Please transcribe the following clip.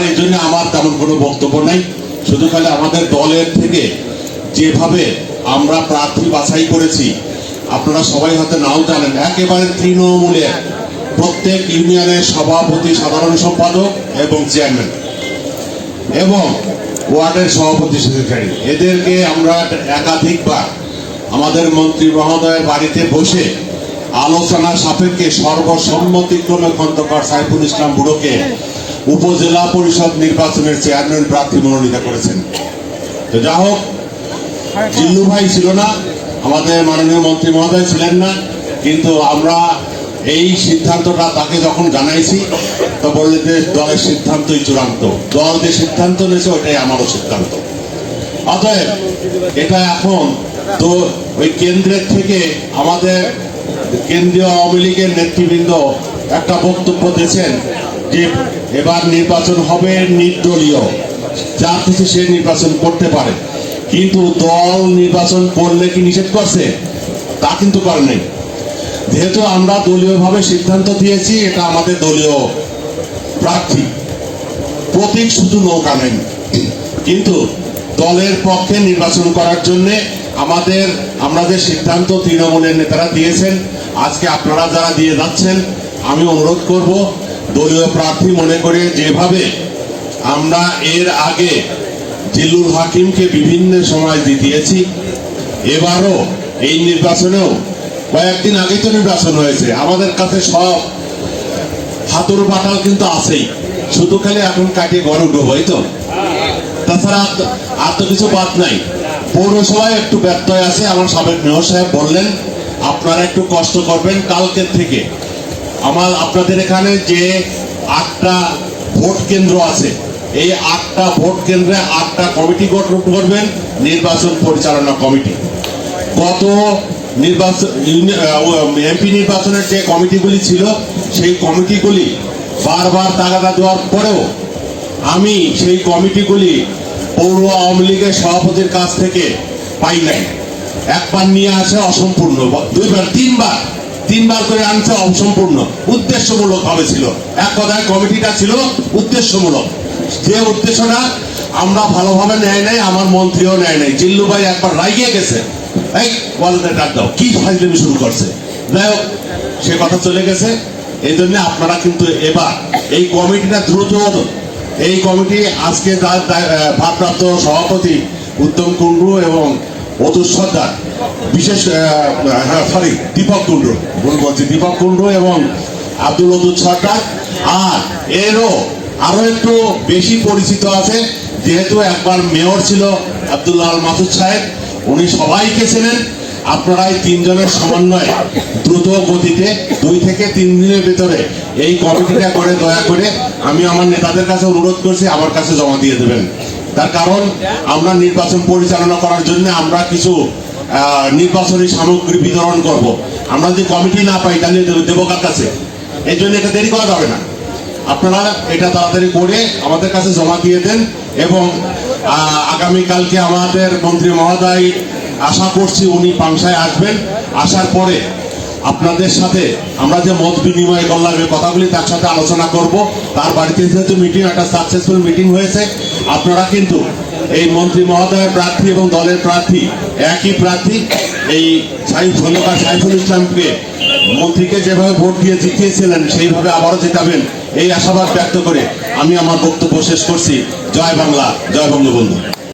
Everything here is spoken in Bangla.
এই জন্য আমার তেমন কোনো বক্তব্য নাই। শুধু খালি আমাদের দলের থেকে যেভাবে আমরা প্রার্থী বাছাই করেছি, আপনারা সবাই হয়তো নাও জানেন, একেবারে তৃণমূলে প্রত্যেক ইউনিয়নের সভাপতি, সাধারণ সম্পাদক এবং চেয়ারম্যান এবং ওয়ার্ডের সভাপতি, সেক্রেটারি, এদেরকে আমরা একাধিকবার আমাদের মন্ত্রী মহোদয়ের বাড়িতে বসে আলোচনা সাপেক্ষে সর্বসম্মতিক্রমে খন্দকার সাইফুল ইসলাম বুড়োকে উপজেলা পরিষদ নির্বাচনের চেয়ারম্যান প্রার্থী মনোনীত করেছেন। তো যা হোক, জিল্লু ভাই ছিল না, আমাদের মাননীয় মন্ত্রী মহোদয় ছিলেন না, কিন্তু আমরা এই সিদ্ধান্তটা তাকে যখন জানাইছি তো বললে যে দলের সিদ্ধান্তই চূড়ান্ত, দল যে সিদ্ধান্ত নিয়েছে ওটাই আমারও সিদ্ধান্ত। অতএব এটা এখন তো ওই কেন্দ্রের থেকে আমাদের কেন্দ্রীয় আওয়ামী লীগের নেতৃবৃন্দ একটা বক্তব্য দিয়েছেন যে এবার নির্বাচন হবে নির্দলীয়, যা কিছু সে নির্বাচন করতে পারে। কিন্তু দল নির্বাচন করলে কি নিষেধ করছে? তা কিন্তু করে নাই। যেহেতু আমরা দলীয়ভাবে সিদ্ধান্ত দিয়েছি, এটা আমাদের দলীয় প্রার্থী, প্রতীক শুধু নৌকা নেন, কিন্তু দলের পক্ষে নির্বাচন করার জন্য আমরা যে সিদ্ধান্ত তৃণমূলের নেতারা দিয়েছেন, আজকে আপনারা যারা দিয়ে যাচ্ছেন, আমি অনুরোধ করব দলীয় প্রার্থী মনে করে যেভাবে আমরা এর আগে জিল্লুল হাকিমকে বিভিন্ন সময় দিয়েছি, এবারও এই নির্বাচনেও কয়েকদিন আগে তো নির্বাচন হয়েছে, আমাদের কাছে সব হাতুর পাতাল কিন্তু আছেই, শুধু খালি এখন কাটিয়ে ঘরে উঠবো, এই তো, তাছাড়া আর তো কিছু বাদ নাই। পৌরসভায় একটু ব্যত্যয় আছে, আমার সাবেক মেয়র সাহেব বললেন আপনারা একটু কষ্ট করবেন, কালকের থেকে আপনাদের এখানে যে 8টা ভোট কেন্দ্র আছে, এই 8টা ভোট কেন্দ্রে 8টা কমিটি গঠন করবেন, নির্বাচন পরিচালনা কমিটি। গত এমপি নির্বাচনের যে কমিটিগুলি ছিল, সেই কমিটিগুলি বারবার তাগাদা দেওয়ার পরেও আমি সেই কমিটিগুলি পৌর আওয়ামী লীগের সভাপতির কাছ থেকে পাই নাই। একবার নিয়ে আসে অসম্পূর্ণ, দুইবার তিনবার করে আনছে অসম্পূর্ণ, উদ্দেশ্যমূলক ভাবে ছিল। এক কথায় কমিটিটা ছিল উদ্দেশ্যমূলক, যে উদ্দেশ্যটা আমরা ভালোভাবে নেয় নাই, আমার মন্ত্রীও নেয় নাই। জিল্লু ভাই একবার রাগিয়ে গেছে, এই ওয়ালতে ডাক দাও, কি ফাইজলামি শুরু করছে। যাই হোক, সে কথা চলে গেছে। এই জন্য আপনারা কিন্তু এবার এই কমিটিটা দ্রুত, এই কমিটি আজকে ভারপ্রাপ্ত সভাপতি উত্তম কুণ্ডু এবং অতুল সর্দার, বিশেষ দীপক কুণ্ডু এবং আব্দুল অদুল সর্দার, আর আরো একটু বেশি পরিচিত আছে, যেহেতু একবার মেয়র ছিল আব্দুল্লাহ আল মাসুদ সাহেব, উনি সবাইকে চেনেন। আপনারা এই 3 জনের সমন্বয়ে দ্রুত গতিতে 2 থেকে 3 দিনের ভিতরে এই কমিটিটা করে দয়া করে আমি আমার নেতাদের কাছে অনুরোধ করছি আমার কাছে জমা দিয়ে দেবেন। তার কারণ আমরা নির্বাচন পরিচালনা করার জন্য আমরা কিছু নির্বাচনী সামগ্রী বিতরণ করব। আমরা যদি কমিটি না পাই তাহলে দেবো কার কাছে? এই জন্য এটা দেরি করা যাবে না, আপনারা এটা তাড়াতাড়ি করে আমাদের কাছে জমা দিয়ে দেন। এবং আগামীকালকে আমাদের মন্ত্রী মহোদয় আশা করছি উনি পাংশায় আসবেন, আসার পরে আপনাদের সাথে আমরা যে মত বিনিময় করলাম এই কথাগুলি তার সাথে আলোচনা করব। তার বাড়িতে যেহেতু মিটিং, একটা সাকসেসফুল মিটিং হয়েছে, আপনারা কিন্তু এই মন্ত্রী মহোদয়ের প্রার্থী এবং দলের প্রার্থী একই প্রার্থী, এই সাইফুল ইসলামকে মন্ত্রীকে যেভাবে ভোট দিয়ে জিতিয়েছিলেন সেইভাবে আবারও জেতাবেন, এই আশাবাদ ব্যক্ত করে আমি আমার বক্তব্য শেষ করছি। জয় বাংলা, জয় বঙ্গবন্ধু।